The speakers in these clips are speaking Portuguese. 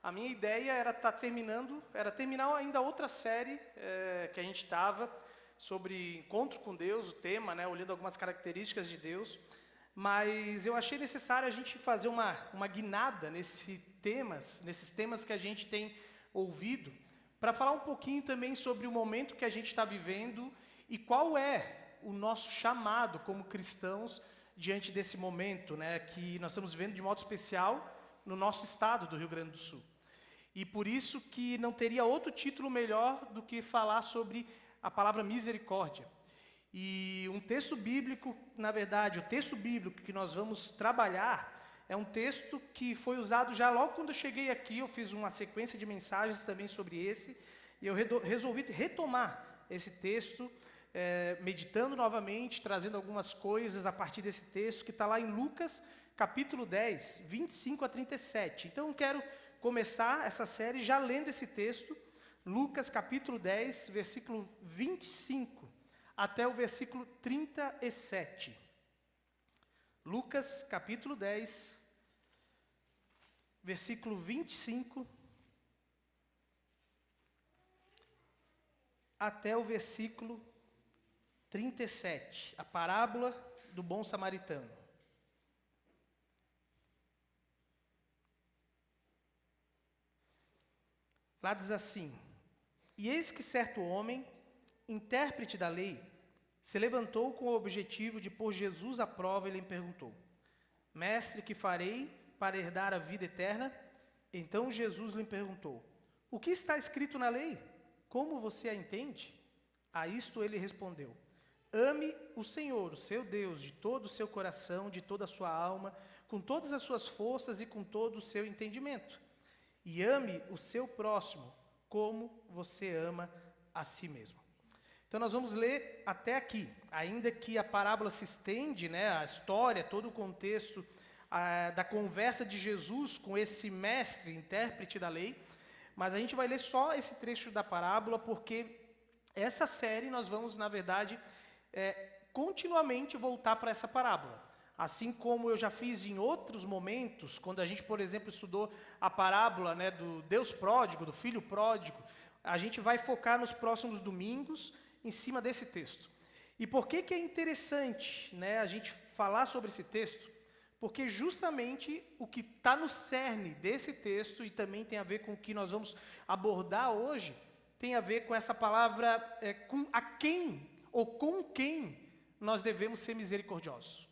A minha ideia era terminar ainda outra série que a gente estava sobre encontro com Deus, o tema, né, olhando algumas características de Deus, mas eu achei necessário a gente fazer uma guinada nesses temas que a gente tem ouvido, para falar um pouquinho também sobre o momento que a gente está vivendo e qual é o nosso chamado como cristãos diante desse momento, né, que nós estamos vivendo de modo especial no nosso estado do Rio Grande do Sul. E por isso que não teria outro título melhor do que falar sobre a palavra misericórdia. E um texto bíblico, na verdade, o texto bíblico que nós vamos trabalhar é um texto que foi usado já logo quando eu cheguei aqui. Eu fiz uma sequência de mensagens também sobre esse, e eu resolvi retomar esse texto, meditando novamente, trazendo algumas coisas a partir desse texto, que está lá em Lucas, capítulo 10, 25 a 37. Então eu quero começar essa série já lendo esse texto, Lucas capítulo 10, versículo 25 até o versículo 37. Lucas capítulo 10, versículo 25 até o versículo 37, a parábola do bom samaritano. Lá diz assim: E eis que certo homem, intérprete da lei, se levantou com o objetivo de pôr Jesus à prova e lhe perguntou: Mestre, que farei para herdar a vida eterna? Então Jesus lhe perguntou: O que está escrito na lei? Como você a entende? A isto ele respondeu: Ame o Senhor, o seu Deus, de todo o seu coração, de toda a sua alma, com todas as suas forças e com todo o seu entendimento. E ame o seu próximo como você ama a si mesmo. Então nós vamos ler até aqui, ainda que a parábola se estende, né, a história, todo o contexto da conversa de Jesus com esse mestre, intérprete da lei, mas a gente vai ler só esse trecho da parábola, porque essa série nós vamos, na verdade, continuamente voltar para essa parábola. Assim como eu já fiz em outros momentos, quando a gente, por exemplo, estudou a parábola, né, do Deus pródigo, do filho pródigo, a gente vai focar nos próximos domingos em cima desse texto. E por que é interessante, né, a gente falar sobre esse texto? Porque justamente o que está no cerne desse texto, e também tem a ver com o que nós vamos abordar hoje, tem a ver com essa palavra, com a quem ou com quem nós devemos ser misericordiosos.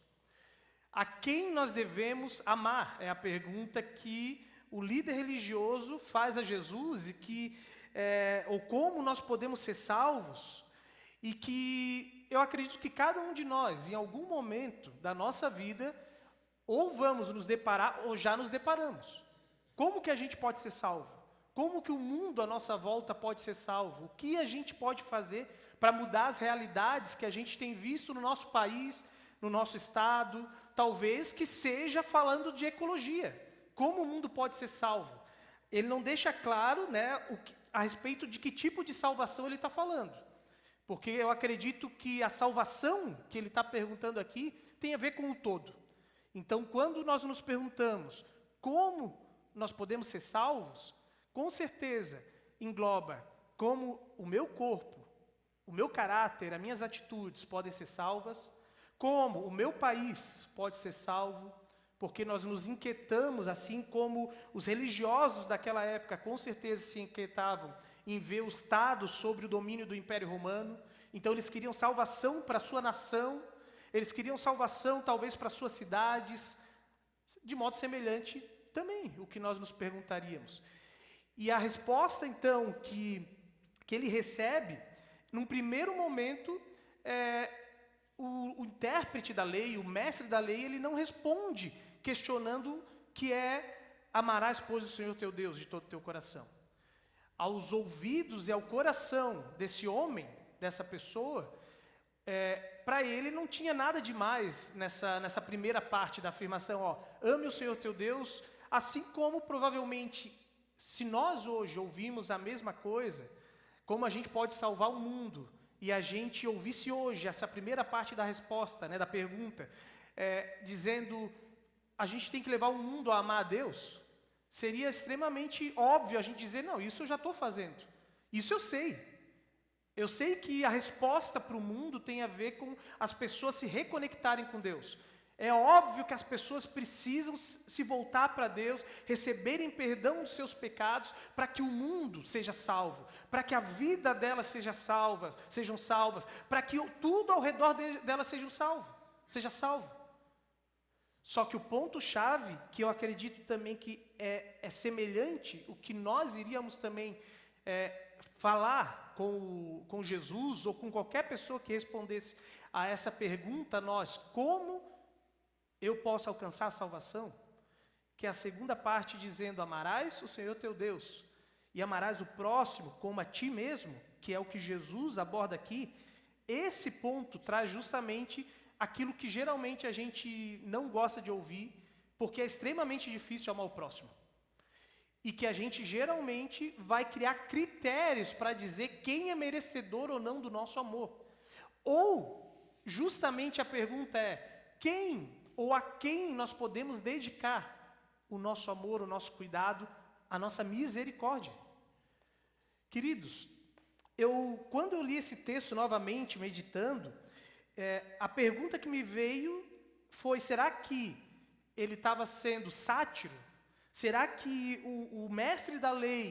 A quem nós devemos amar? É a pergunta que o líder religioso faz a Jesus, e ou como nós podemos ser salvos, e que eu acredito que cada um de nós, em algum momento da nossa vida, ou vamos nos deparar, ou já nos deparamos. Como que a gente pode ser salvo? Como que o mundo à nossa volta pode ser salvo? O que a gente pode fazer para mudar as realidades que a gente tem visto no nosso país, no nosso estado, talvez que seja falando de ecologia. Como o mundo pode ser salvo? Ele não deixa claro, né, a respeito de que tipo de salvação ele está falando. Porque eu acredito que a salvação que ele está perguntando aqui tem a ver com o todo. Então, quando nós nos perguntamos como nós podemos ser salvos, com certeza engloba como o meu corpo, o meu caráter, as minhas atitudes podem ser salvas, como o meu país pode ser salvo, porque nós nos inquietamos, assim como os religiosos daquela época com certeza se inquietavam em ver o Estado sob o domínio do Império Romano. Então eles queriam salvação para a sua nação, eles queriam salvação talvez para suas cidades, de modo semelhante também o que nós nos perguntaríamos. E a resposta então que ele recebe, num primeiro momento, o intérprete da lei, o mestre da lei, ele não responde questionando que amarás, pois, o Senhor teu Deus de todo o teu coração. Aos ouvidos e ao coração desse homem, dessa pessoa, para ele não tinha nada demais nessa primeira parte da afirmação, ame o Senhor teu Deus, assim como provavelmente, se nós hoje ouvimos a mesma coisa, como a gente pode salvar o mundo, e a gente ouvisse hoje essa primeira parte da resposta, né, da pergunta, dizendo, a gente tem que levar o mundo a amar a Deus, seria extremamente óbvio a gente dizer, não, isso eu já estou fazendo. Isso eu sei. Eu sei que a resposta para o mundo tem a ver com as pessoas se reconectarem com Deus. É óbvio que as pessoas precisam se voltar para Deus, receberem perdão dos seus pecados, para que o mundo seja salvo, para que a vida delas sejam salvas, para que tudo ao redor delas seja salvo. Só que o ponto-chave, que eu acredito também que é semelhante, o que nós iríamos também falar com Jesus, ou com qualquer pessoa que respondesse a essa pergunta, como eu posso alcançar a salvação, que é a segunda parte dizendo, amarás o Senhor teu Deus, e amarás o próximo como a ti mesmo, que é o que Jesus aborda aqui. Esse ponto traz justamente aquilo que geralmente a gente não gosta de ouvir, porque é extremamente difícil amar o próximo. E que a gente geralmente vai criar critérios para dizer quem é merecedor ou não do nosso amor. Ou, justamente a pergunta é, quem ou a quem nós podemos dedicar o nosso amor, o nosso cuidado, a nossa misericórdia? Queridos, quando eu li esse texto novamente, meditando, a pergunta que me veio foi, será que ele estava sendo sátiro? Será que o mestre da lei,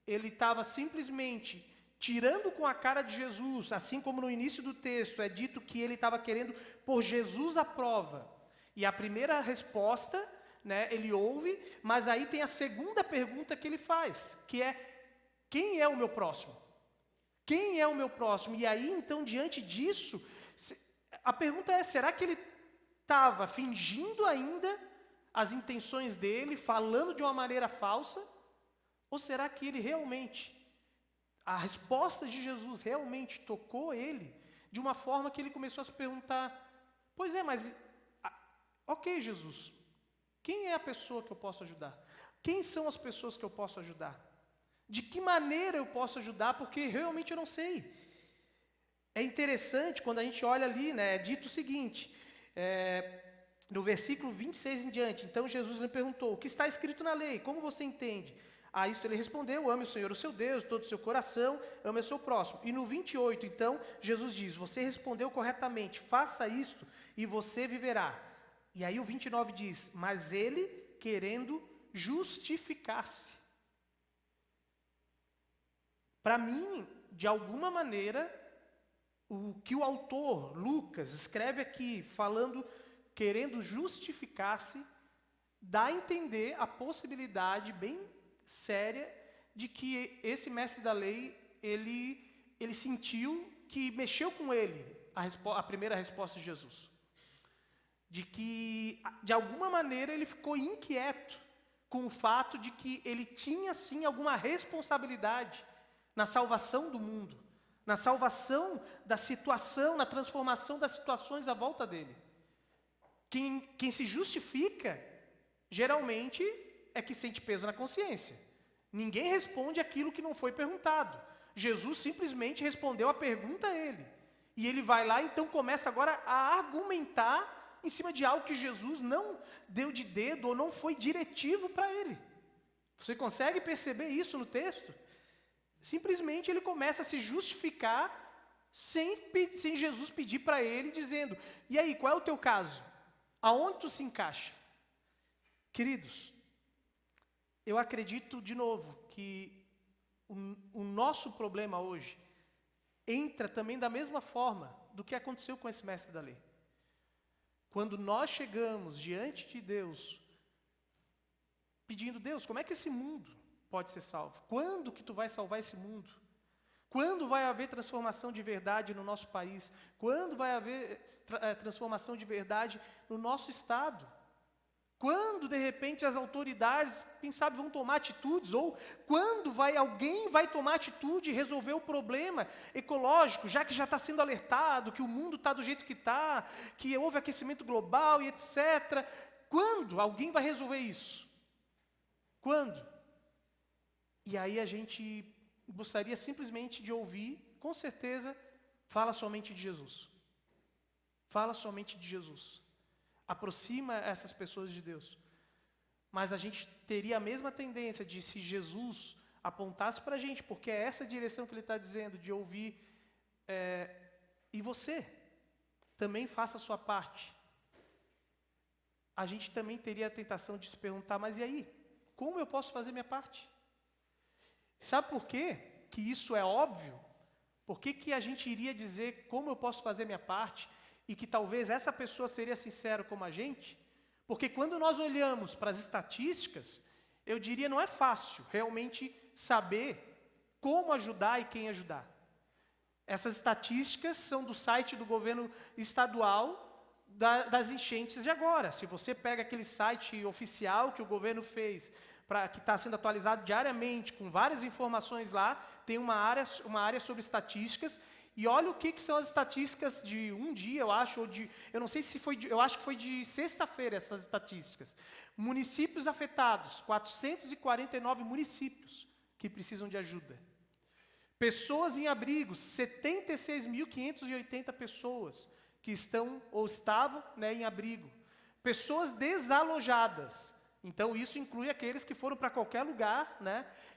ele estava simplesmente tirando com a cara de Jesus, assim como no início do texto é dito que ele estava querendo pôr Jesus à prova? E a primeira resposta, ele ouve, mas aí tem a segunda pergunta que ele faz, que é, quem é o meu próximo? Quem é o meu próximo? E aí, então, diante disso, a pergunta é, será que ele estava fingindo ainda as intenções dele, falando de uma maneira falsa? Ou será que ele realmente, a resposta de Jesus realmente tocou ele, de uma forma que ele começou a se perguntar, pois é, mas... Ok, Jesus, quem é a pessoa que eu posso ajudar? Quem são as pessoas que eu posso ajudar? De que maneira eu posso ajudar? Porque realmente eu não sei. É interessante quando a gente olha ali, é dito o seguinte, no versículo 26 em diante, então Jesus lhe perguntou, o que está escrito na lei? Como você entende? A isto ele respondeu, ame o Senhor o seu Deus, todo o seu coração, ame o seu próximo. E no 28, então, Jesus diz, você respondeu corretamente, faça isto e você viverá. E aí o 29 diz, mas ele querendo justificar-se. Para mim, de alguma maneira, o que o autor, Lucas, escreve aqui, falando, querendo justificar-se, dá a entender a possibilidade bem séria de que esse mestre da lei, ele sentiu que mexeu com ele a primeira resposta de Jesus. De que, de alguma maneira, ele ficou inquieto com o fato de que ele tinha, sim, alguma responsabilidade na salvação do mundo, na salvação da situação, na transformação das situações à volta dele. Quem se justifica, geralmente, é que sente peso na consciência. Ninguém responde aquilo que não foi perguntado. Jesus simplesmente respondeu a pergunta a ele. E ele vai lá, então começa agora a argumentar em cima de algo que Jesus não deu de dedo ou não foi diretivo para ele. Você consegue perceber isso no texto? Simplesmente ele começa a se justificar sem Jesus pedir para ele, dizendo, e aí, qual é o teu caso? Aonde tu se encaixa? Queridos, eu acredito de novo que o nosso problema hoje entra também da mesma forma do que aconteceu com esse mestre da lei. Quando nós chegamos diante de Deus, pedindo, Deus, como é que esse mundo pode ser salvo? Quando que tu vai salvar esse mundo? Quando vai haver transformação de verdade no nosso país? Quando vai haver transformação de verdade no nosso estado? Quando, de repente, as autoridades, quem sabe, vão tomar atitudes? Ou quando alguém vai tomar atitude e resolver o problema ecológico, já que já está sendo alertado, que o mundo está do jeito que está, que houve aquecimento global e etc. Quando alguém vai resolver isso? Quando? E aí a gente gostaria simplesmente de ouvir, com certeza, fala somente de Jesus. Fala somente de Jesus. Aproxima essas pessoas de Deus. mas a gente teria a mesma tendência de, se Jesus apontasse para a gente, porque é essa direção que ele está dizendo, de ouvir, e você também faça a sua parte. A gente também teria a tentação de se perguntar, mas e aí? Como eu posso fazer minha parte? Sabe por quê que isso é óbvio? Por que a gente iria dizer como eu posso fazer minha parte e que talvez essa pessoa seria sincera como a gente? Porque quando nós olhamos para as estatísticas, eu diria não é fácil realmente saber como ajudar e quem ajudar. Essas estatísticas são do site do governo estadual das enchentes de agora. Se você pega aquele site oficial que o governo fez, que está sendo atualizado diariamente, com várias informações lá, tem uma área sobre estatísticas, e olha o que são as estatísticas de um dia, eu acho, eu não sei se foi, eu acho que foi de sexta-feira essas estatísticas. Municípios afetados, 449 municípios que precisam de ajuda. Pessoas em abrigos, 76.580 pessoas que estão ou estavam, em abrigo. Pessoas desalojadas, então isso inclui aqueles que foram para qualquer lugar,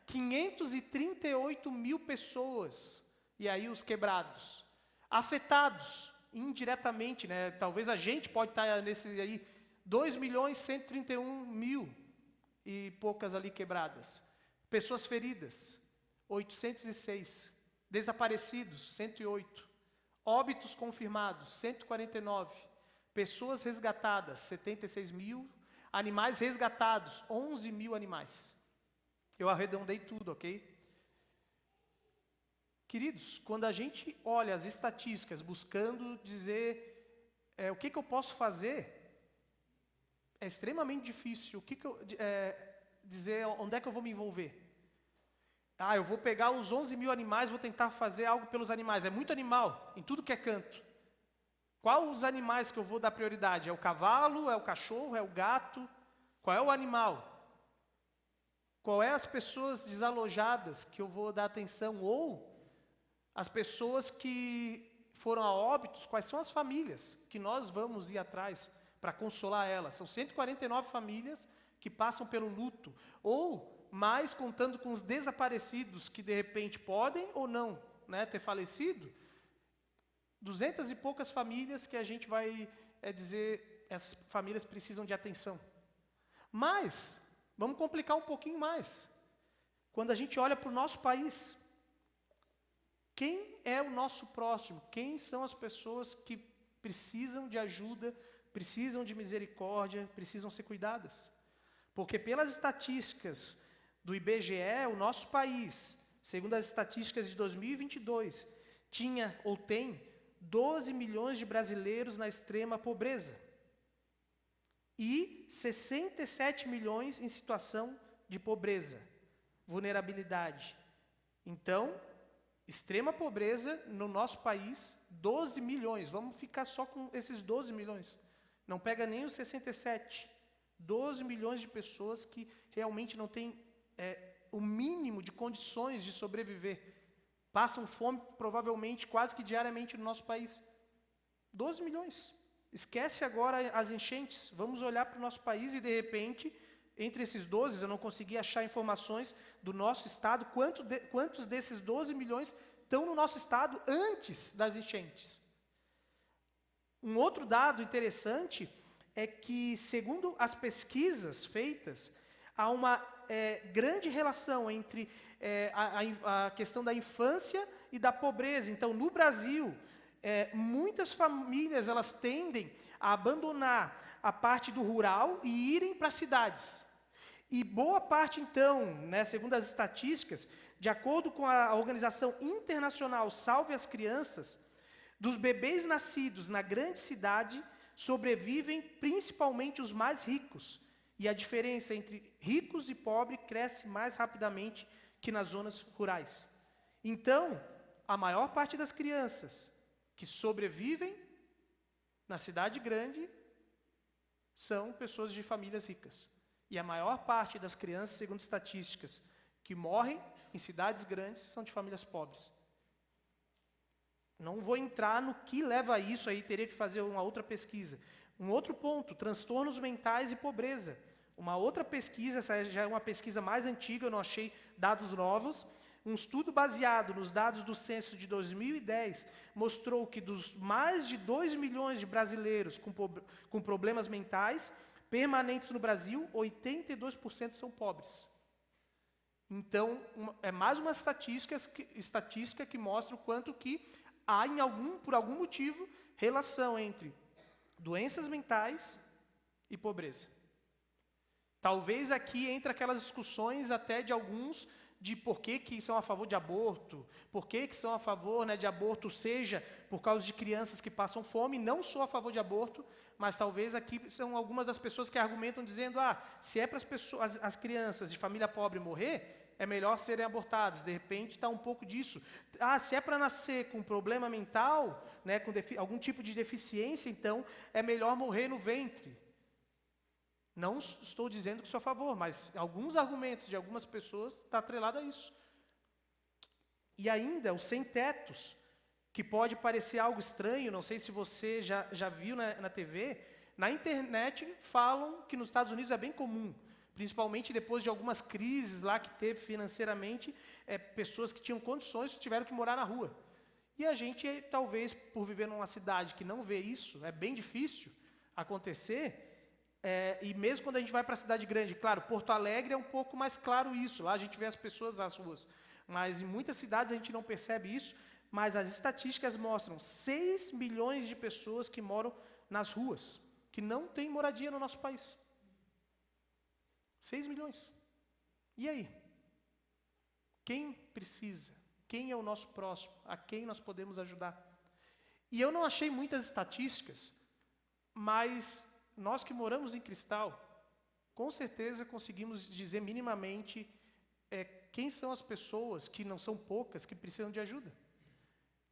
538 mil pessoas, e aí os quebrados. Afetados, indiretamente, talvez a gente pode estar nesse aí, 2.131.000 e poucas ali quebradas. Pessoas feridas, 806. Desaparecidos, 108. Óbitos confirmados, 149. Pessoas resgatadas, 76 mil. Animais resgatados, 11 mil animais. Eu arredondei tudo, ok? Queridos, quando a gente olha as estatísticas, buscando dizer o que eu posso fazer, é extremamente difícil. Dizer onde é que eu vou me envolver. Eu vou pegar os 11 mil animais, vou tentar fazer algo pelos animais. É muito animal, em tudo que é canto. Qual os animais que eu vou dar prioridade? É o cavalo, é o cachorro, é o gato? Qual é o animal? Qual é as pessoas desalojadas que eu vou dar atenção? Ou as pessoas que foram a óbitos, quais são as famílias que nós vamos ir atrás para consolar elas? São 149 famílias que passam pelo luto. Ou mais contando com os desaparecidos que de repente podem ou não ter falecido, 200 e poucas famílias que a gente vai dizer, essas famílias precisam de atenção. Mas, vamos complicar um pouquinho mais. Quando a gente olha para o nosso país, quem é o nosso próximo? Quem são as pessoas que precisam de ajuda, precisam de misericórdia, precisam ser cuidadas? Porque pelas estatísticas do IBGE, o nosso país, segundo as estatísticas de 2022, tinha ou tem 12 milhões de brasileiros na extrema pobreza e 67 milhões em situação de pobreza, vulnerabilidade. Então, extrema pobreza no nosso país, 12 milhões. Vamos ficar só com esses 12 milhões. Não pega nem os 67. 12 milhões de pessoas que realmente não têm o mínimo de condições de sobreviver. Passam fome, provavelmente, quase que diariamente no nosso país. 12 milhões. Esquece agora as enchentes. Vamos olhar para o nosso país e, de repente, entre esses 12, eu não consegui achar informações do nosso estado, quantos desses 12 milhões estão no nosso estado antes das enchentes. Um outro dado interessante é que, segundo as pesquisas feitas, há uma grande relação entre a questão da infância e da pobreza. Então, no Brasil, muitas famílias elas tendem a abandonar a parte do rural e irem para as cidades. E boa parte, então, segundo as estatísticas, de acordo com a organização internacional Salve as Crianças, dos bebês nascidos na grande cidade, sobrevivem principalmente os mais ricos. E a diferença entre ricos e pobres cresce mais rapidamente que nas zonas rurais. Então, a maior parte das crianças que sobrevivem na cidade grande são pessoas de famílias ricas. E a maior parte das crianças, segundo estatísticas, que morrem em cidades grandes são de famílias pobres. Não vou entrar no que leva a isso, aí teria que fazer uma outra pesquisa. Um outro ponto, transtornos mentais e pobreza. Uma outra pesquisa, essa já é uma pesquisa mais antiga, eu não achei dados novos. Um estudo baseado nos dados do censo de 2010 mostrou que dos mais de 2 milhões de brasileiros com problemas mentais permanentes no Brasil, 82% são pobres. Então, é mais uma estatística que mostra o quanto que há, por algum motivo, relação entre doenças mentais e pobreza. Talvez aqui entre aquelas discussões até de alguns de por que são a favor de aborto, por que são a favor, né, de aborto, seja por causa de crianças que passam fome. Não sou a favor de aborto, mas talvez aqui são algumas das pessoas que argumentam dizendo, se é para as crianças de família pobre morrer, é melhor serem abortadas. De repente está um pouco disso. Se é para nascer com problema mental, né, com algum tipo de deficiência, então é melhor morrer no ventre. Não estou dizendo que sou a favor, mas alguns argumentos de algumas pessoas estão atrelados a isso. E ainda os sem-tetos, que pode parecer algo estranho, não sei se você já viu na TV, na internet falam que nos Estados Unidos é bem comum, principalmente depois de algumas crises lá que teve financeiramente, pessoas que tinham condições tiveram que morar na rua. E a gente, talvez, por viver numa cidade que não vê isso, é bem difícil acontecer. E mesmo quando a gente vai para a cidade grande, claro, Porto Alegre é um pouco mais claro isso, lá a gente vê as pessoas nas ruas, mas em muitas cidades a gente não percebe isso, mas as estatísticas mostram 6 milhões de pessoas que moram nas ruas, que não têm moradia no nosso país. 6 milhões. E aí? Quem precisa? Quem é o nosso próximo? A quem nós podemos ajudar? E eu não achei muitas estatísticas, mas nós que moramos em Cristal, com certeza conseguimos dizer minimamente quem são as pessoas, que não são poucas, que precisam de ajuda.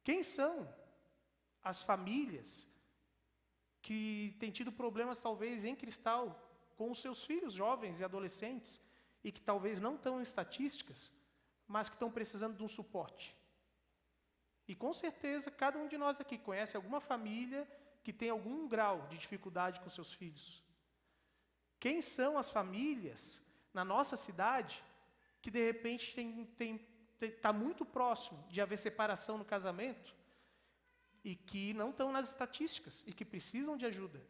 Quem são as famílias que têm tido problemas, talvez, em Cristal, com os seus filhos jovens e adolescentes, e que talvez não estão em estatísticas, mas que estão precisando de um suporte. E com certeza, cada um de nós aqui conhece alguma família que tem algum grau de dificuldade com seus filhos. Quem são as famílias na nossa cidade que de repente está muito próximo de haver separação no casamento e que não estão nas estatísticas e que precisam de ajuda?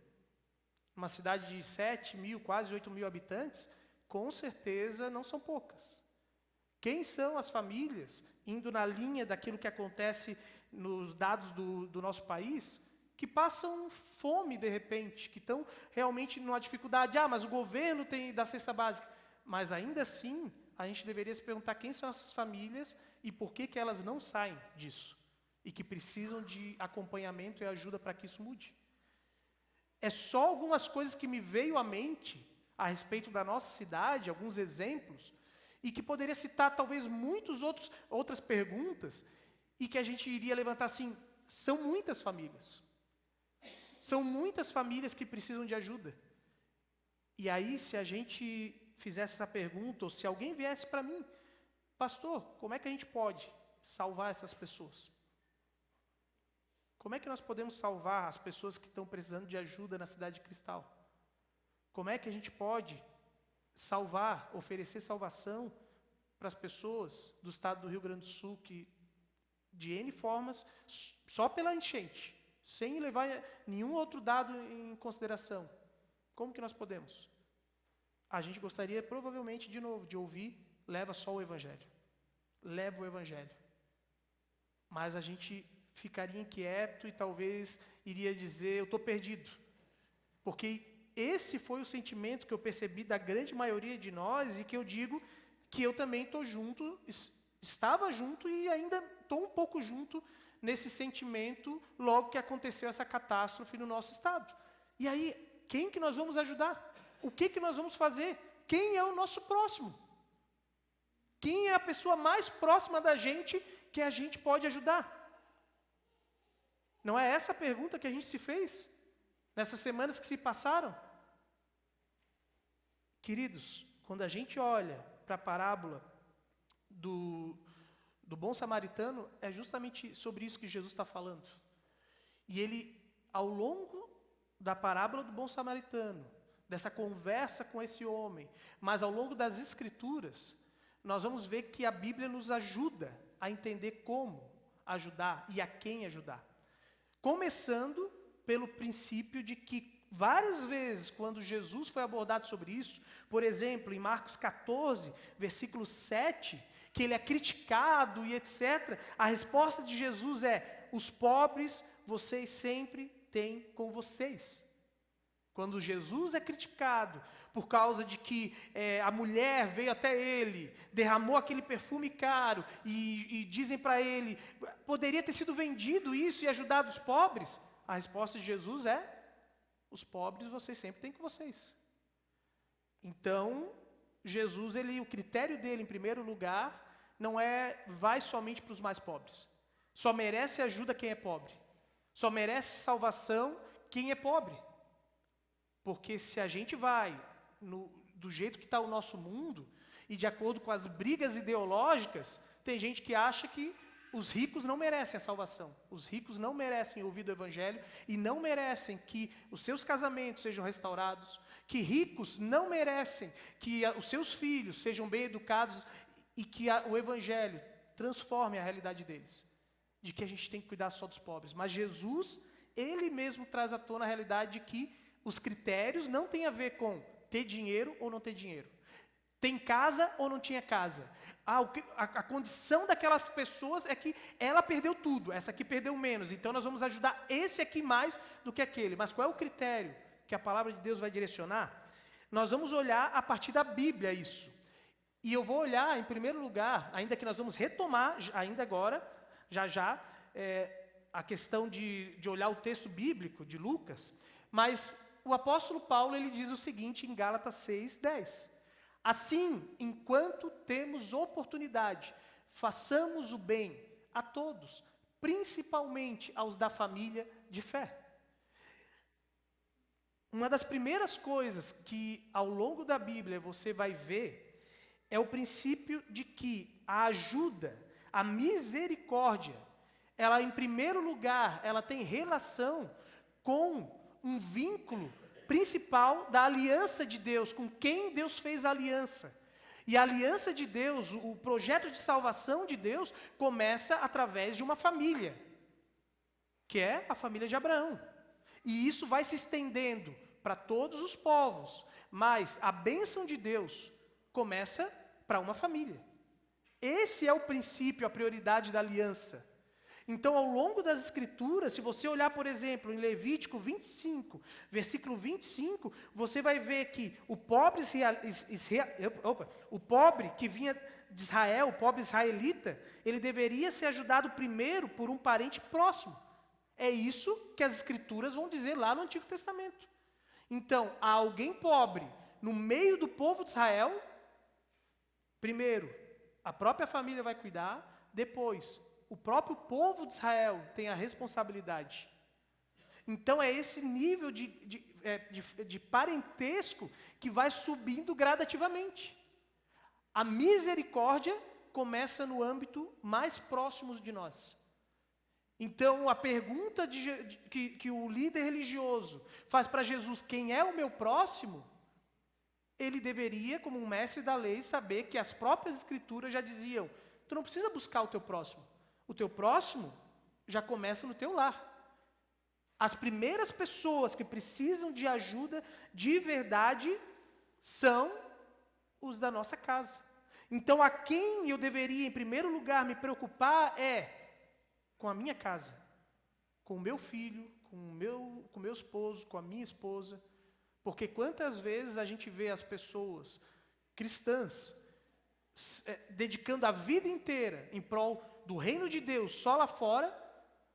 Uma cidade de 7 mil, quase 8 mil habitantes, com certeza não são poucas. Quem são as famílias, indo na linha daquilo que acontece nos dados do nosso país, que passam fome de repente, que estão realmente numa dificuldade? Mas o governo tem da cesta básica. Mas ainda assim, a gente deveria se perguntar quem são essas famílias e por que elas não saem disso. E que precisam de acompanhamento e ajuda para que isso mude. É só algumas coisas que me veio à mente a respeito da nossa cidade, alguns exemplos, e que poderia citar talvez outras perguntas, e que a gente iria levantar assim, são muitas famílias. São muitas famílias que precisam de ajuda. E aí, se a gente fizesse essa pergunta, ou se alguém viesse para mim, pastor, como é que a gente pode salvar essas pessoas? Como é que nós podemos salvar as pessoas que estão precisando de ajuda na cidade de Cristal? Como é que a gente pode salvar, oferecer salvação para as pessoas do estado do Rio Grande do Sul, que de N formas, só pela enchente, sem levar nenhum outro dado em consideração? Como que nós podemos? A gente gostaria, provavelmente, de novo, de ouvir, leva só o Evangelho. Leva o Evangelho. Mas a gente ficaria inquieto e talvez iria dizer, eu estou perdido. Porque esse foi o sentimento que eu percebi da grande maioria de nós, e que eu digo que eu também estou junto, estava junto e ainda estou um pouco junto nesse sentimento logo que aconteceu essa catástrofe no nosso estado. E aí, quem que nós vamos ajudar? O que nós vamos fazer? Quem é o nosso próximo? Quem é a pessoa mais próxima da gente que a gente pode ajudar? Não é essa a pergunta que a gente se fez nessas semanas que se passaram? Queridos, quando a gente olha para a parábola do bom samaritano, é justamente sobre isso que Jesus está falando. E ele, ao longo da parábola do bom samaritano, dessa conversa com esse homem, mas ao longo das Escrituras, nós vamos ver que a Bíblia nos ajuda a entender como ajudar e a quem ajudar. Começando pelo princípio de que várias vezes, quando Jesus foi abordado sobre isso, por exemplo, em Marcos 14, versículo 7, que ele é criticado e etc., a resposta de Jesus é: os pobres vocês sempre têm com vocês. Quando Jesus é criticado por causa de que a mulher veio até ele, derramou aquele perfume caro e dizem para ele, poderia ter sido vendido isso e ajudado os pobres? A resposta de Jesus é: os pobres vocês sempre têm com vocês. Então, Jesus, o critério dele, em primeiro lugar, não é vai somente para os mais pobres. Só merece ajuda quem é pobre. Só merece salvação quem é pobre. Porque se a gente vai do jeito que está o nosso mundo, e de acordo com as brigas ideológicas, tem gente que acha que os ricos não merecem a salvação. Os ricos não merecem ouvir do Evangelho e não merecem que os seus casamentos sejam restaurados, que ricos não merecem que os seus filhos sejam bem educados e que o Evangelho transforme a realidade deles. De que a gente tem que cuidar só dos pobres. Mas Jesus, ele mesmo traz à tona a realidade de que os critérios não têm a ver com ter dinheiro ou não ter dinheiro. Tem casa ou não tinha casa. A condição daquelas pessoas é que ela perdeu tudo, essa aqui perdeu menos. Então nós vamos ajudar esse aqui mais do que aquele. Mas qual é o critério que a palavra de Deus vai direcionar? Nós vamos olhar a partir da Bíblia isso. E eu vou olhar, em primeiro lugar, ainda que nós vamos retomar, ainda agora, já, a questão de olhar o texto bíblico de Lucas, mas o apóstolo Paulo, ele diz o seguinte em Gálatas 6:10. Assim, enquanto temos oportunidade, façamos o bem a todos, principalmente aos da família de fé. Uma das primeiras coisas que ao longo da Bíblia você vai ver é o princípio de que a ajuda, a misericórdia, ela em primeiro lugar, ela tem relação com um vínculo principal da aliança de Deus, com quem Deus fez a aliança. E a aliança de Deus, o projeto de salvação de Deus, começa através de uma família, que é a família de Abraão. E isso vai se estendendo para todos os povos, mas a bênção de Deus começa para uma família. Esse é o princípio, a prioridade da aliança. Então, ao longo das Escrituras, se você olhar, por exemplo, em Levítico 25, versículo 25, você vai ver que o pobre que vinha de Israel, o pobre israelita, ele deveria ser ajudado primeiro por um parente próximo. É isso que as Escrituras vão dizer lá no Antigo Testamento. Então, há alguém pobre no meio do povo de Israel, primeiro, a própria família vai cuidar, depois, o próprio povo de Israel tem a responsabilidade. Então é esse nível de parentesco que vai subindo gradativamente. A misericórdia começa no âmbito mais próximo de nós. Então a pergunta que o líder religioso faz para Jesus, quem é o meu próximo? Ele deveria, como um mestre da lei, saber que as próprias Escrituras já diziam, tu não precisa buscar o teu próximo. O teu próximo já começa no teu lar. As primeiras pessoas que precisam de ajuda de verdade são os da nossa casa. Então, a quem eu deveria, em primeiro lugar, me preocupar é com a minha casa, com o meu filho, com o meu esposo, com a minha esposa. Porque quantas vezes a gente vê as pessoas cristãs dedicando a vida inteira em prol do reino de Deus só lá fora,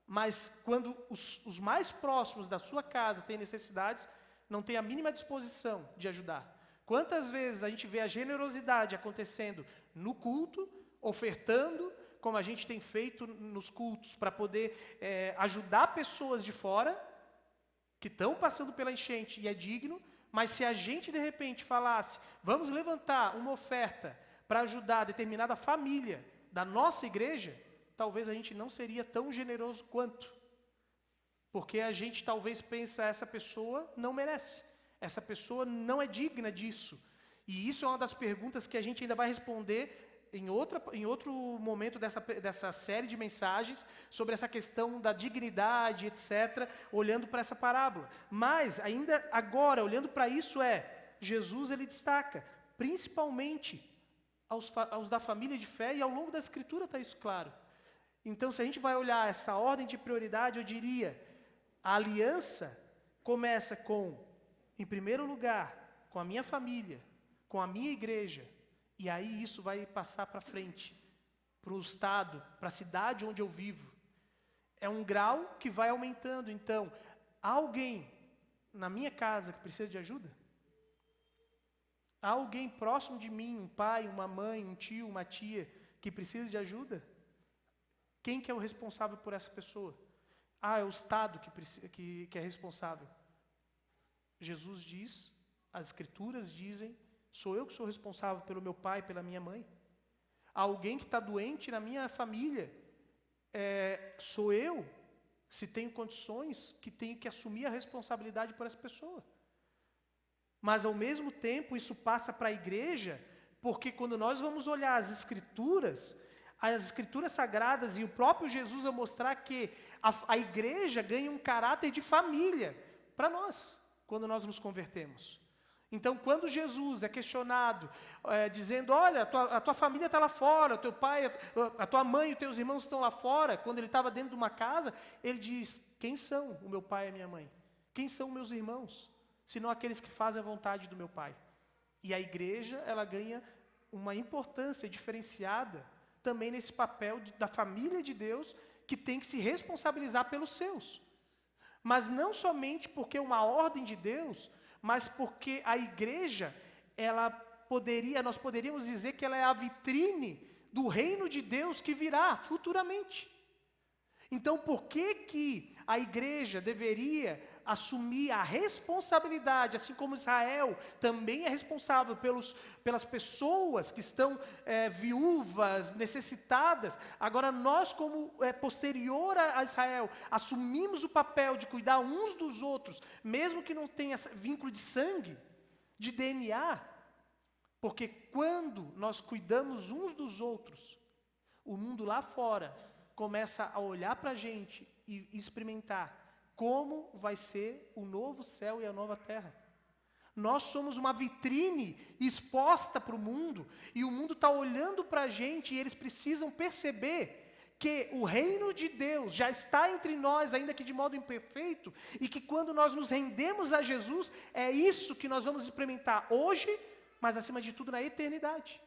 mas quando os mais próximos da sua casa têm necessidades, não tem a mínima disposição de ajudar. Quantas vezes a gente vê a generosidade acontecendo no culto, ofertando, como a gente tem feito nos cultos, para poder ajudar pessoas de fora, que estão passando pela enchente e é digno, mas se a gente de repente falasse, vamos levantar uma oferta para ajudar determinada família da nossa igreja, talvez a gente não seria tão generoso quanto. Porque a gente talvez pensa, essa pessoa não merece. Essa pessoa não é digna disso. E isso é uma das perguntas que a gente ainda vai responder em outro momento dessa série de mensagens sobre essa questão da dignidade, etc., olhando para essa parábola. Mas, ainda agora, olhando para isso, Jesus ele destaca, principalmente aos da família de fé, e ao longo da Escritura está isso claro. Então, se a gente vai olhar essa ordem de prioridade, eu diria, a aliança começa em primeiro lugar, com a minha família, com a minha igreja, e aí isso vai passar para frente, para o estado, para a cidade onde eu vivo. É um grau que vai aumentando. Então, há alguém na minha casa que precisa de ajuda? Há alguém próximo de mim, um pai, uma mãe, um tio, uma tia, que precisa de ajuda? Quem que é o responsável por essa pessoa? É o Estado que é responsável. Jesus diz, as Escrituras dizem, sou eu que sou responsável pelo meu pai, pela minha mãe. Há alguém que está doente na minha família, sou eu, se tenho condições, que tenho que assumir a responsabilidade por essa pessoa. Mas, ao mesmo tempo, isso passa para a igreja, porque quando nós vamos olhar as Escrituras sagradas e o próprio Jesus vai mostrar que a igreja ganha um caráter de família para nós, quando nós nos convertemos. Então, quando Jesus é questionado, dizendo, olha, a tua família está lá fora, o teu pai, a tua mãe e os teus irmãos estão lá fora, quando ele estava dentro de uma casa, ele diz, quem são o meu pai e a minha mãe? Quem são meus irmãos? Senão aqueles que fazem a vontade do meu pai. E a igreja, ela ganha uma importância diferenciada também nesse papel da família de Deus, que tem que se responsabilizar pelos seus. Mas não somente porque é uma ordem de Deus, mas porque a igreja, nós poderíamos dizer que ela é a vitrine do reino de Deus que virá futuramente. Então, por que a igreja deveria assumir a responsabilidade, assim como Israel também é responsável pelas pessoas que estão viúvas, necessitadas? Agora nós, como posterior a Israel, assumimos o papel de cuidar uns dos outros, mesmo que não tenha vínculo de sangue, de DNA, porque quando nós cuidamos uns dos outros, o mundo lá fora começa a olhar para a gente e experimentar como vai ser o novo céu e a nova terra. Nós somos uma vitrine exposta para o mundo, e o mundo está olhando para a gente, e eles precisam perceber que o reino de Deus já está entre nós, ainda que de modo imperfeito, e que quando nós nos rendemos a Jesus, é isso que nós vamos experimentar hoje, mas acima de tudo na eternidade.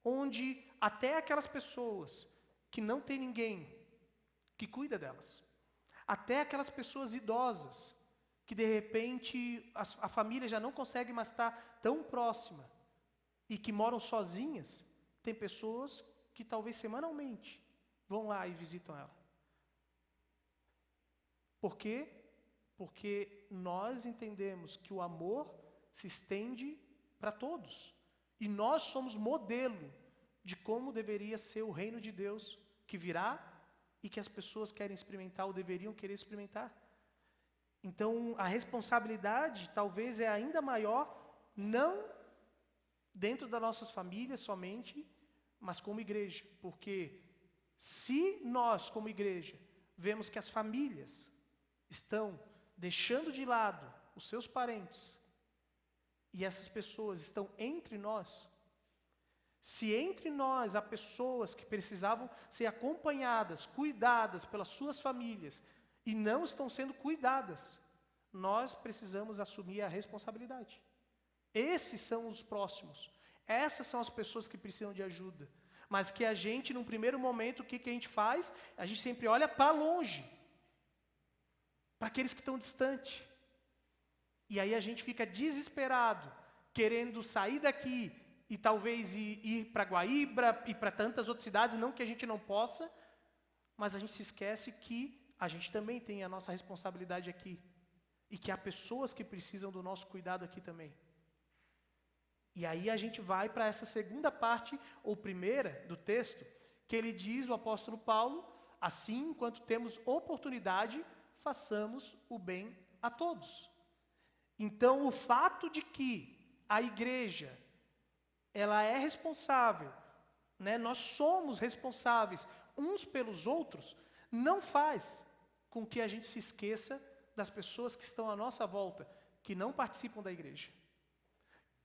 Onde até aquelas pessoas que não tem ninguém que cuida delas, até aquelas pessoas idosas, que de repente a família já não consegue mais estar tão próxima, e que moram sozinhas, tem pessoas que talvez semanalmente vão lá e visitam ela. Por quê? Porque nós entendemos que o amor se estende para todos, e nós somos modelo de como deveria ser o reino de Deus que virá e que as pessoas querem experimentar ou deveriam querer experimentar. Então, a responsabilidade talvez é ainda maior, não dentro das nossas famílias somente, mas como igreja. Porque se nós, como igreja, vemos que as famílias estão deixando de lado os seus parentes, e essas pessoas estão entre nós, se entre nós há pessoas que precisavam ser acompanhadas, cuidadas pelas suas famílias, e não estão sendo cuidadas, nós precisamos assumir a responsabilidade. Esses são os próximos. Essas são as pessoas que precisam de ajuda. Mas que a gente, num primeiro momento, o que a gente faz? A gente sempre olha para longe, para aqueles que estão distantes. E aí a gente fica desesperado, querendo sair daqui, e talvez ir para Guaíba e para tantas outras cidades, não que a gente não possa, mas a gente se esquece que a gente também tem a nossa responsabilidade aqui, e que há pessoas que precisam do nosso cuidado aqui também. E aí a gente vai para essa segunda parte, ou primeira, do texto, que ele diz, o apóstolo Paulo, assim, enquanto temos oportunidade, façamos o bem a todos. Então, o fato de que a igreja, ela é responsável, né? Nós somos responsáveis uns pelos outros, não faz com que a gente se esqueça das pessoas que estão à nossa volta, que não participam da igreja,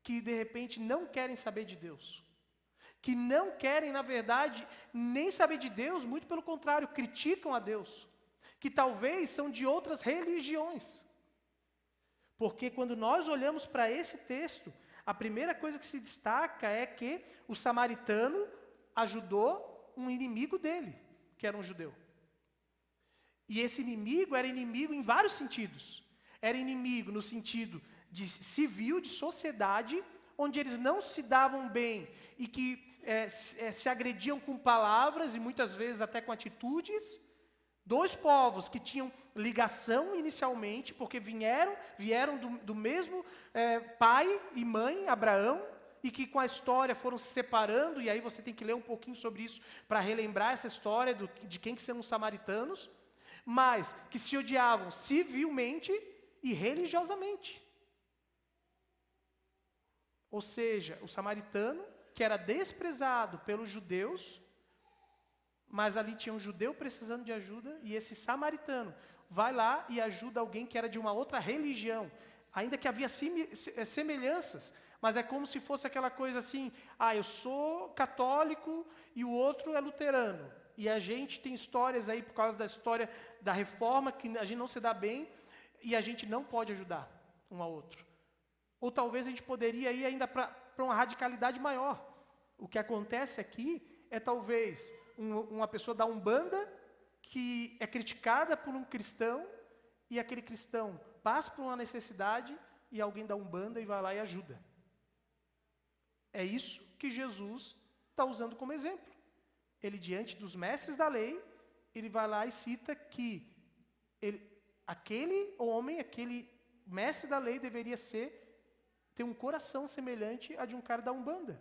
que de repente não querem saber de Deus, que não querem, na verdade, nem saber de Deus, muito pelo contrário, criticam a Deus, que talvez são de outras religiões. Porque quando nós olhamos para esse texto, a primeira coisa que se destaca é que o samaritano ajudou um inimigo dele, que era um judeu. E esse inimigo era inimigo em vários sentidos. Era inimigo no sentido de civil, de sociedade, onde eles não se davam bem e que se agrediam com palavras e muitas vezes até com atitudes. Dois povos que tinham ligação inicialmente, porque vieram do mesmo pai e mãe, Abraão, e que com a história foram se separando, e aí você tem que ler um pouquinho sobre isso para relembrar essa história de quem que são os samaritanos, mas que se odiavam civilmente e religiosamente. Ou seja, o samaritano, que era desprezado pelos judeus, mas ali tinha um judeu precisando de ajuda, e esse samaritano vai lá e ajuda alguém que era de uma outra religião, ainda que havia semelhanças, mas é como se fosse aquela coisa assim, eu sou católico e o outro é luterano, e a gente tem histórias aí, por causa da história da reforma, que a gente não se dá bem, e a gente não pode ajudar um ao outro. Ou talvez a gente poderia ir ainda para uma radicalidade maior. O que acontece aqui é talvez uma pessoa da Umbanda que é criticada por um cristão, e aquele cristão passa por uma necessidade, e alguém da Umbanda e vai lá e ajuda. É isso que Jesus está usando como exemplo. Ele, diante dos mestres da lei, ele vai lá e cita que aquele homem, aquele mestre da lei deveria ter um coração semelhante a de um cara da Umbanda,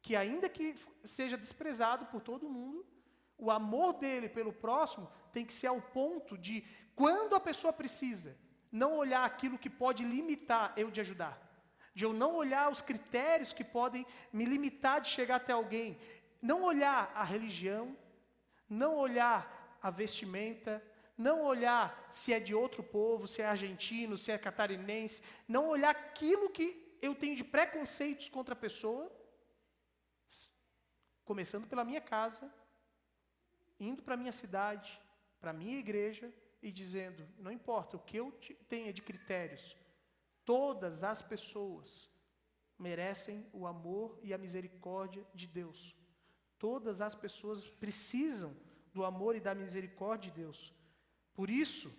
que ainda que seja desprezado por todo mundo, o amor dele pelo próximo tem que ser ao ponto de, quando a pessoa precisa, não olhar aquilo que pode limitar eu de ajudar, de eu não olhar os critérios que podem me limitar de chegar até alguém, não olhar a religião, não olhar a vestimenta, não olhar se é de outro povo, se é argentino, se é catarinense, não olhar aquilo que eu tenho de preconceitos contra a pessoa, começando pela minha casa, indo para a minha cidade, para a minha igreja, e dizendo, não importa o que eu tenha de critérios, todas as pessoas merecem o amor e a misericórdia de Deus. Todas as pessoas precisam do amor e da misericórdia de Deus. Por isso,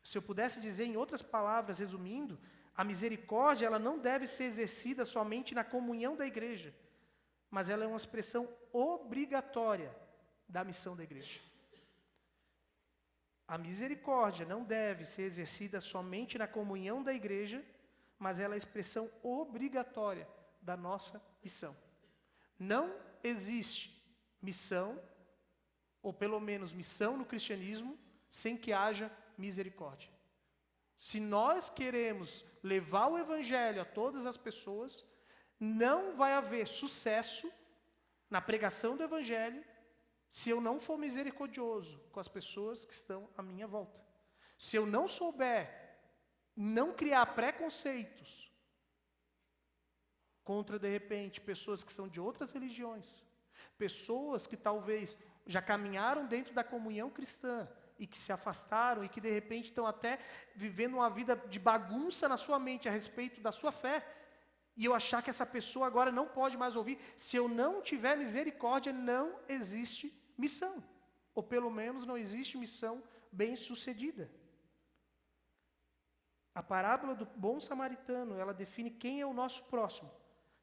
se eu pudesse dizer em outras palavras, resumindo, a misericórdia ela não deve ser exercida somente na comunhão da igreja, mas ela é uma expressão obrigatória da missão da igreja. A misericórdia não deve ser exercida somente na comunhão da igreja, mas ela é a expressão obrigatória da nossa missão. Não existe missão, ou pelo menos missão no cristianismo, sem que haja misericórdia. Se nós queremos levar o evangelho a todas as pessoas, não vai haver sucesso na pregação do evangelho se eu não for misericordioso com as pessoas que estão à minha volta. Se eu não souber não criar preconceitos contra, de repente, pessoas que são de outras religiões, pessoas que talvez já caminharam dentro da comunhão cristã e que se afastaram e que, de repente, estão até vivendo uma vida de bagunça na sua mente a respeito da sua fé, e eu achar que essa pessoa agora não pode mais ouvir, se eu não tiver misericórdia, não existe missão. Ou pelo menos não existe missão bem-sucedida. A parábola do bom samaritano, ela define quem é o nosso próximo.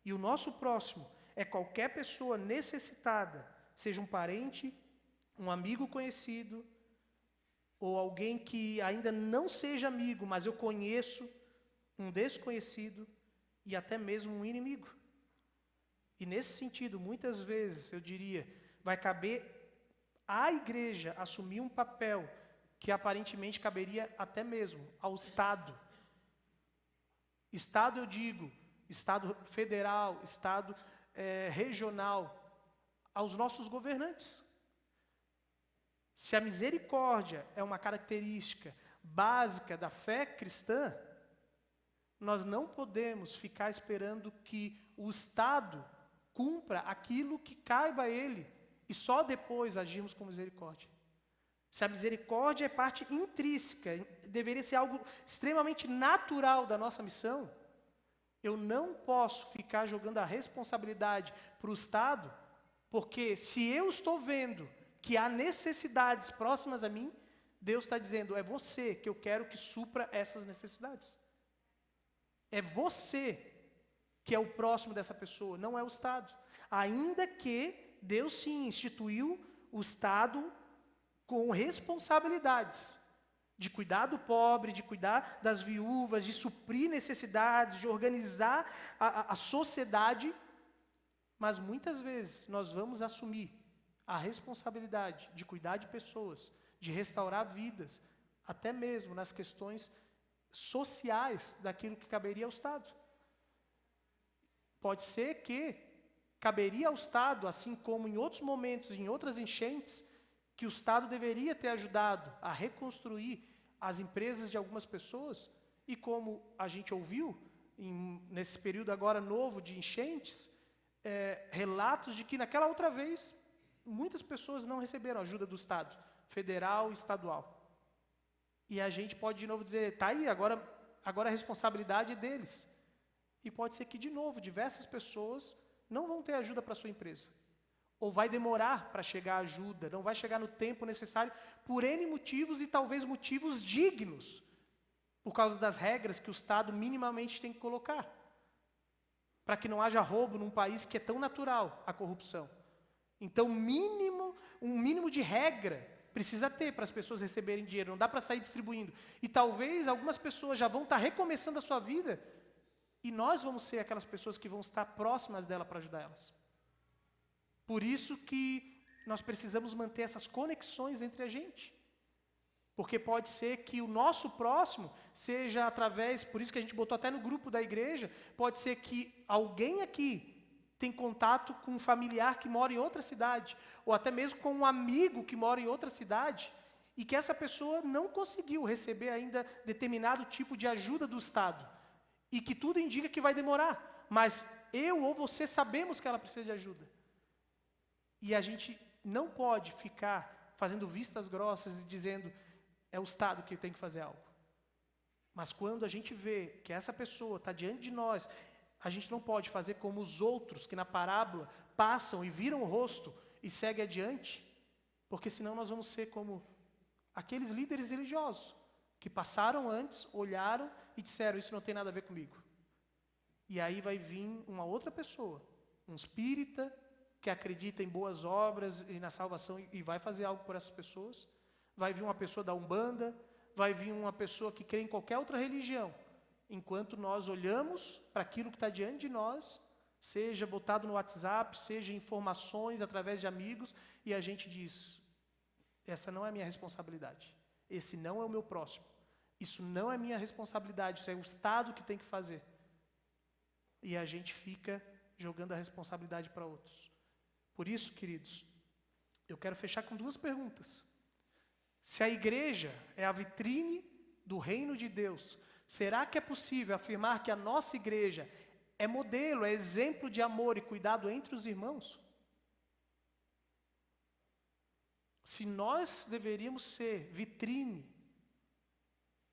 E o nosso próximo é qualquer pessoa necessitada, seja um parente, um amigo conhecido, ou alguém que ainda não seja amigo, mas eu conheço, um desconhecido, e até mesmo um inimigo. E nesse sentido, muitas vezes, eu diria, vai caber à igreja assumir um papel que aparentemente caberia até mesmo ao Estado, Estado, eu digo, Estado federal, Estado regional, aos nossos governantes. Se a misericórdia é uma característica básica da fé cristã, nós não podemos ficar esperando que o Estado cumpra aquilo que caiba a ele e só depois agirmos com misericórdia. Se a misericórdia é parte intrínseca, deveria ser algo extremamente natural da nossa missão, eu não posso ficar jogando a responsabilidade para o Estado, porque se eu estou vendo que há necessidades próximas a mim, Deus está dizendo, é você que eu quero que supra essas necessidades. É você que é o próximo dessa pessoa, não é o Estado. Ainda que Deus sim instituiu o Estado com responsabilidades de cuidar do pobre, de cuidar das viúvas, de suprir necessidades, de organizar a sociedade, mas muitas vezes nós vamos assumir a responsabilidade de cuidar de pessoas, de restaurar vidas, até mesmo nas questões sociais daquilo que caberia ao Estado. Pode ser que caberia ao Estado, assim como em outros momentos, em outras enchentes, que o Estado deveria ter ajudado a reconstruir as empresas de algumas pessoas, e como a gente ouviu, nesse período agora novo de enchentes, relatos de que naquela outra vez, muitas pessoas não receberam ajuda do Estado, federal e estadual. E a gente pode de novo dizer, tá aí, agora a responsabilidade é deles. E pode ser que de novo, diversas pessoas não vão ter ajuda para a sua empresa. Ou vai demorar para chegar a ajuda, não vai chegar no tempo necessário, por N motivos e talvez motivos dignos, por causa das regras que o Estado minimamente tem que colocar, para que não haja roubo num país que é tão natural, a corrupção. Então, um mínimo de regra precisa ter para as pessoas receberem dinheiro, não dá para sair distribuindo. E talvez algumas pessoas já vão estar recomeçando a sua vida, e nós vamos ser aquelas pessoas que vão estar próximas dela para ajudar elas. Por isso que nós precisamos manter essas conexões entre a gente. Porque pode ser que o nosso próximo seja através, por isso que a gente botou até no grupo da igreja, pode ser que alguém aqui tem contato com um familiar que mora em outra cidade, ou até mesmo com um amigo que mora em outra cidade, e que essa pessoa não conseguiu receber ainda determinado tipo de ajuda do Estado, e que tudo indica que vai demorar, mas eu ou você sabemos que ela precisa de ajuda. E a gente não pode ficar fazendo vistas grossas e dizendo, é o Estado que tem que fazer algo. Mas quando a gente vê que essa pessoa está diante de nós, a gente não pode fazer como os outros que na parábola passam e viram o rosto e seguem adiante, porque senão nós vamos ser como aqueles líderes religiosos que passaram antes, olharam e disseram, isso não tem nada a ver comigo. E aí vai vir uma outra pessoa, um espírita, que acredita em boas obras e na salvação e vai fazer algo por essas pessoas. Vai vir uma pessoa da Umbanda, vai vir uma pessoa que crê em qualquer outra religião. Enquanto nós olhamos para aquilo que está diante de nós, seja botado no WhatsApp, seja informações através de amigos, e a gente diz, essa não é a minha responsabilidade. Esse não é o meu próximo. Isso não é minha responsabilidade, isso é o Estado que tem que fazer. E a gente fica jogando a responsabilidade para outros. Por isso, queridos, eu quero fechar com duas perguntas. Se a igreja é a vitrine do reino de Deus, será que é possível afirmar que a nossa igreja é modelo, é exemplo de amor e cuidado entre os irmãos? Se nós deveríamos ser vitrine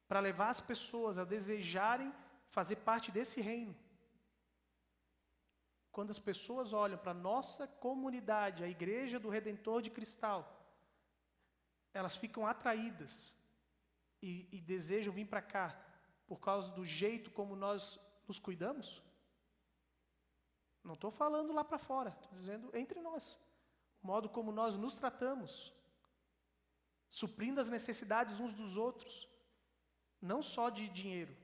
para levar as pessoas a desejarem fazer parte desse reino, quando as pessoas olham para a nossa comunidade, a Igreja do Redentor de Cristal, elas ficam atraídas e desejam vir para cá por causa do jeito como nós nos cuidamos? Não estou falando lá para fora, estou dizendo entre nós. O modo como nós nos tratamos, suprindo as necessidades uns dos outros, não só de dinheiro,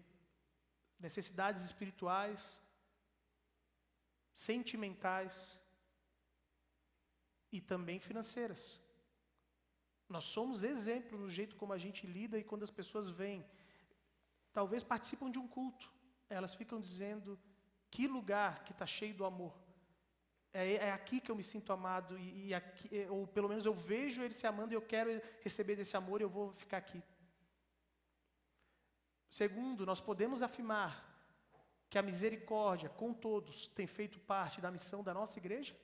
necessidades espirituais, sentimentais e também financeiras. Nós somos exemplo no jeito como a gente lida e quando as pessoas vêm, talvez participam de um culto, elas ficam dizendo que lugar que está cheio do amor. É aqui que eu me sinto amado, e aqui, ou pelo menos eu vejo ele se amando e eu quero receber desse amor e eu vou ficar aqui. Segundo, nós podemos afirmar que a misericórdia com todos tem feito parte da missão da nossa igreja?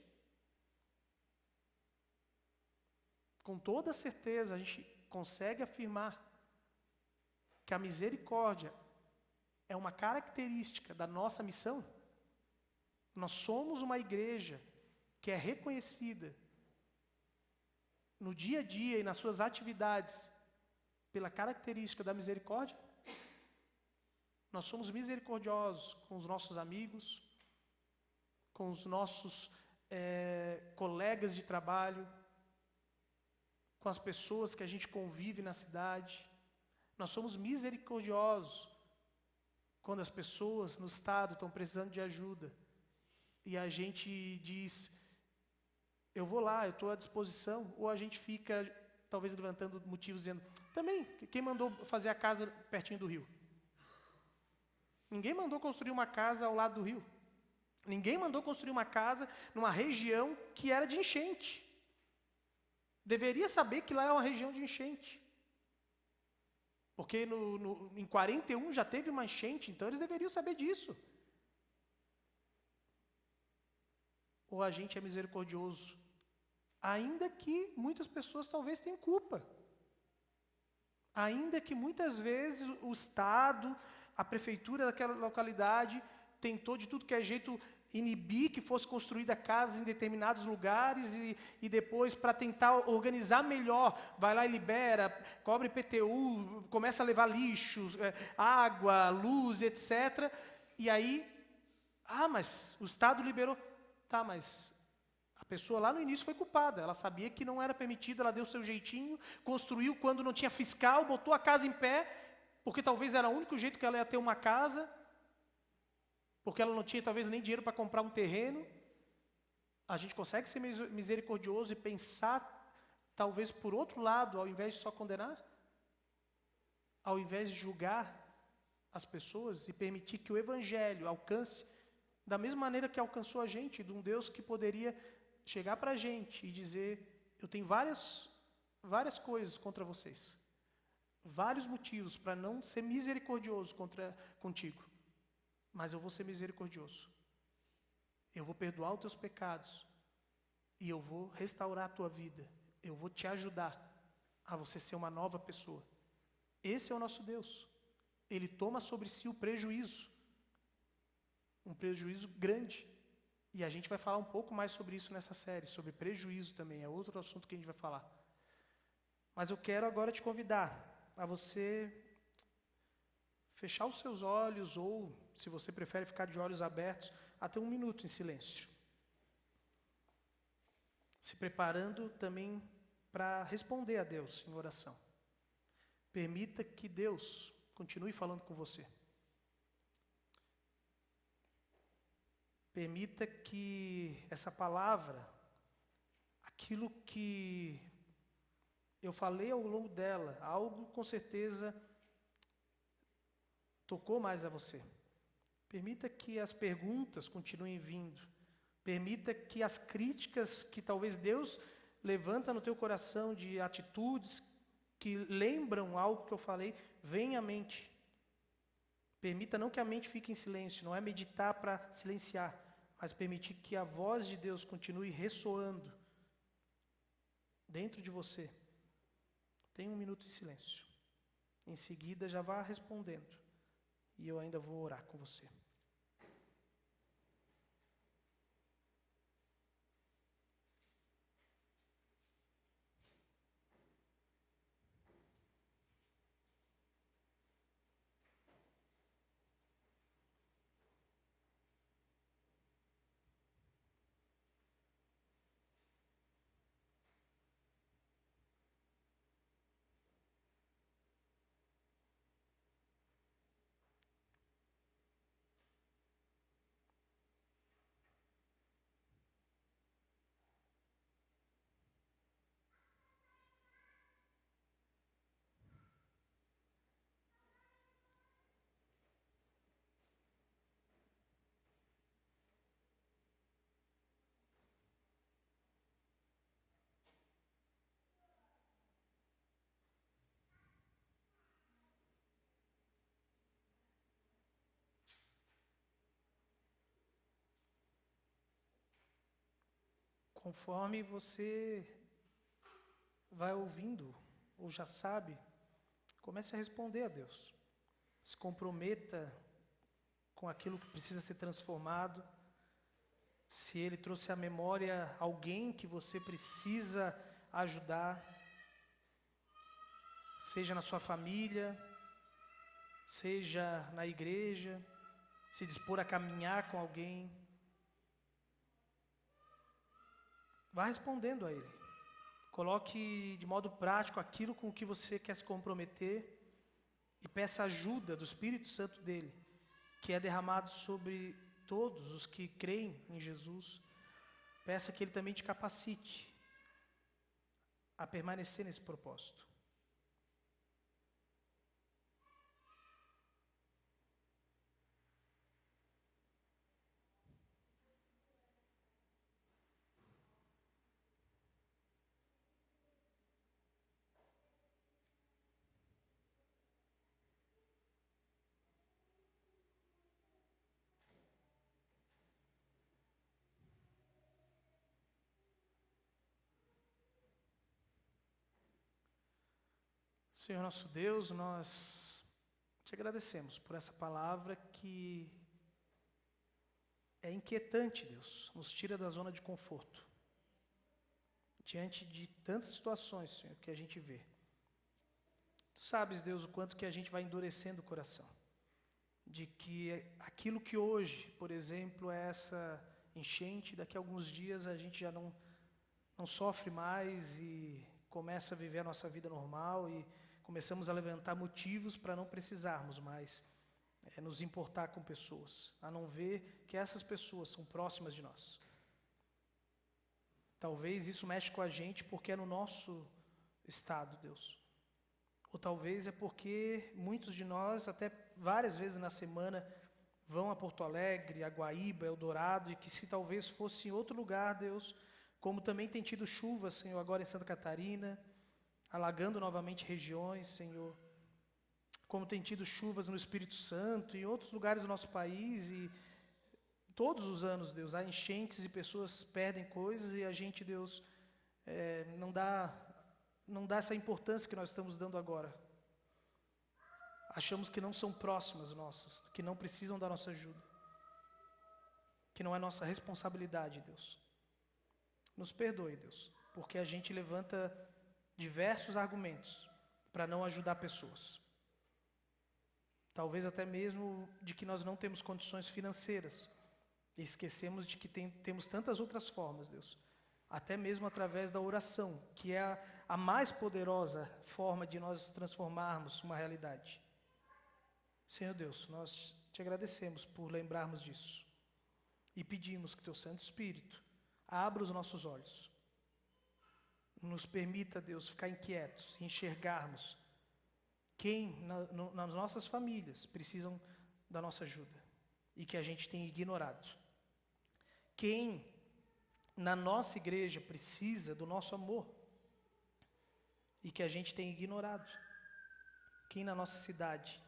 Com toda certeza a gente consegue afirmar que a misericórdia é uma característica da nossa missão? Nós somos uma igreja que é reconhecida no dia a dia e nas suas atividades pela característica da misericórdia? Nós somos misericordiosos com os nossos amigos, com os nossos colegas de trabalho, com as pessoas que a gente convive na cidade. Nós somos misericordiosos quando as pessoas no estado estão precisando de ajuda. E a gente diz, eu vou lá, eu estou à disposição. Ou a gente fica, talvez, levantando motivos, dizendo, também, quem mandou fazer a casa pertinho do rio? Ninguém mandou construir uma casa ao lado do rio. Ninguém mandou construir uma casa numa região que era de enchente. Deveria saber que lá é uma região de enchente. Porque em 41 já teve uma enchente, então eles deveriam saber disso. Ou a gente é misericordioso, ainda que muitas pessoas talvez tenham culpa. Ainda que muitas vezes o Estado, a prefeitura daquela localidade tentou de tudo que é jeito inibir que fosse construída casas em determinados lugares e depois, para tentar organizar melhor, vai lá e libera, cobra IPTU, começa a levar lixo, água, luz, etc. E aí, mas o Estado liberou. Tá, mas a pessoa lá no início foi culpada, ela sabia que não era permitido, ela deu o seu jeitinho, construiu quando não tinha fiscal, botou a casa em pé, porque talvez era o único jeito que ela ia ter uma casa, porque ela não tinha talvez nem dinheiro para comprar um terreno. A gente consegue ser misericordioso e pensar, talvez por outro lado, ao invés de só condenar, ao invés de julgar as pessoas e permitir que o Evangelho alcance da mesma maneira que alcançou a gente, de um Deus que poderia chegar para a gente e dizer, eu tenho várias coisas contra vocês, vários motivos para não ser misericordioso contigo, mas eu vou ser misericordioso. Eu vou perdoar os teus pecados e eu vou restaurar a tua vida. Eu vou te ajudar a você ser uma nova pessoa. Esse é o nosso Deus. Ele toma sobre si o prejuízo. Um prejuízo grande. E a gente vai falar um pouco mais sobre isso nessa série, sobre prejuízo também, é outro assunto que a gente vai falar. Mas eu quero agora te convidar a você fechar os seus olhos, ou, se você prefere ficar de olhos abertos, até 1 minuto em silêncio. Se preparando também para responder a Deus em oração. Permita que Deus continue falando com você. Permita que essa palavra, aquilo que eu falei ao longo dela, algo com certeza tocou mais a você. Permita que as perguntas continuem vindo. Permita que as críticas que talvez Deus levanta no teu coração de atitudes que lembram algo que eu falei, venham à mente. Permita não que a mente fique em silêncio, não é meditar para silenciar, mas permitir que a voz de Deus continue ressoando dentro de você. Tenha 1 minuto em silêncio. Em seguida já vá respondendo. E eu ainda vou orar com você. conforme você vai ouvindo, ou já sabe, comece a responder a Deus. Se comprometa com aquilo que precisa ser transformado. Se Ele trouxe à memória alguém que você precisa ajudar, seja na sua família, seja na igreja, se dispor a caminhar com alguém, vá respondendo a Ele. Coloque de modo prático aquilo com o que você quer se comprometer e peça ajuda do Espírito Santo dele, que é derramado sobre todos os que creem em Jesus. Peça que Ele também te capacite a permanecer nesse propósito. Senhor nosso Deus, nós te agradecemos por essa palavra que é inquietante, Deus, nos tira da zona de conforto. Diante de tantas situações, Senhor, que a gente vê. Tu sabes, Deus, o quanto que a gente vai endurecendo o coração. De que aquilo que hoje, por exemplo, é essa enchente, daqui a alguns dias a gente já não sofre mais e começa a viver a nossa vida normal e começamos a levantar motivos para não precisarmos mais nos importar com pessoas, a não ver que essas pessoas são próximas de nós. Talvez isso mexe com a gente porque é no nosso estado, Deus. Ou talvez é porque muitos de nós, até várias vezes na semana, vão a Porto Alegre, a Guaíba, Eldorado, e que se talvez fosse em outro lugar, Deus, como também tem tido chuva, Senhor, agora em Santa Catarina, alagando novamente regiões, Senhor, como tem tido chuvas no Espírito Santo, em outros lugares do nosso país, e todos os anos, Deus, há enchentes e pessoas perdem coisas, e a gente, Deus, não dá essa importância que nós estamos dando agora. Achamos que não são próximas nossas, que não precisam da nossa ajuda, que não é nossa responsabilidade, Deus. Nos perdoe, Deus, porque a gente levanta diversos argumentos para não ajudar pessoas. Talvez até mesmo de que nós não temos condições financeiras. E esquecemos de que temos tantas outras formas, Deus. Até mesmo através da oração, que é a mais poderosa forma de nós transformarmos uma realidade. Senhor Deus, nós te agradecemos por lembrarmos disso. E pedimos que Teu Santo Espírito abra os nossos olhos. Nos permita, Deus, ficar inquietos, enxergarmos quem nas nossas famílias precisam da nossa ajuda e que a gente tem ignorado. Quem na nossa igreja precisa do nosso amor e que a gente tem ignorado. Quem na nossa cidade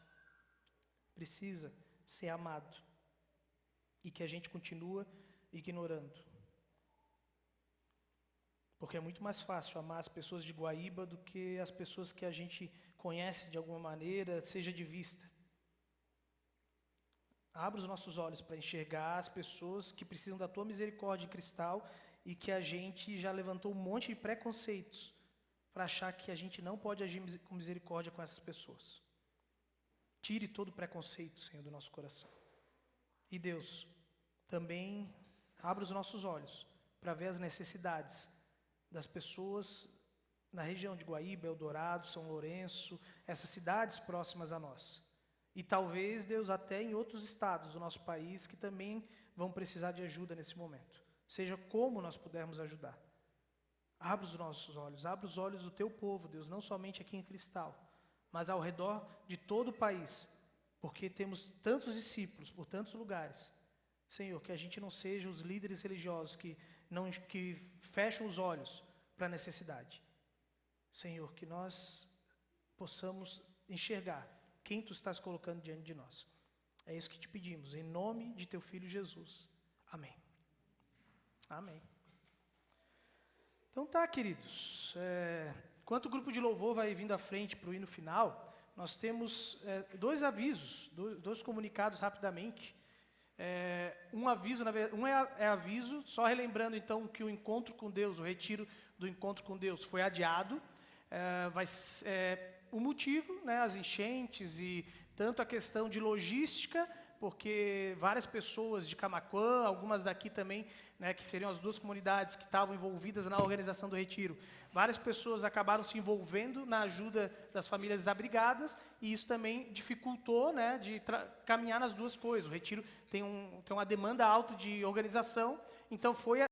precisa ser amado e que a gente continua ignorando. Porque é muito mais fácil amar as pessoas de Guaíba do que as pessoas que a gente conhece de alguma maneira, seja de vista. Abra os nossos olhos para enxergar as pessoas que precisam da Tua misericórdia em cristal e que a gente já levantou um monte de preconceitos para achar que a gente não pode agir com misericórdia com essas pessoas. Tire todo o preconceito, Senhor, do nosso coração. E Deus, também abra os nossos olhos para ver as necessidades das pessoas na região de Guaíba, Eldorado, São Lourenço, essas cidades próximas a nós. E talvez, Deus, até em outros estados do nosso país que também vão precisar de ajuda nesse momento. Seja como nós pudermos ajudar. Abra os nossos olhos, abra os olhos do Teu povo, Deus, não somente aqui em Cristal, mas ao redor de todo o país, porque temos tantos discípulos por tantos lugares. Senhor, que a gente não seja os líderes religiosos que fecham os olhos para a necessidade. Senhor, que nós possamos enxergar quem Tu estás colocando diante de nós. É isso que te pedimos, em nome de Teu Filho Jesus. Amém. Amém. Então tá, queridos. Enquanto o grupo de louvor vai vindo à frente para o hino final, nós temos dois avisos, dois comunicados rapidamente. Um aviso, é aviso, só relembrando então que o encontro com Deus, o retiro do encontro com Deus foi adiado. O motivo, né, as enchentes e tanto a questão de logística, porque várias pessoas de Camaquã, algumas daqui também, né, que seriam as duas comunidades que estavam envolvidas na organização do retiro, várias pessoas acabaram se envolvendo na ajuda das famílias desabrigadas, e isso também dificultou, né, de caminhar nas duas coisas. O retiro tem uma demanda alta de organização, então foi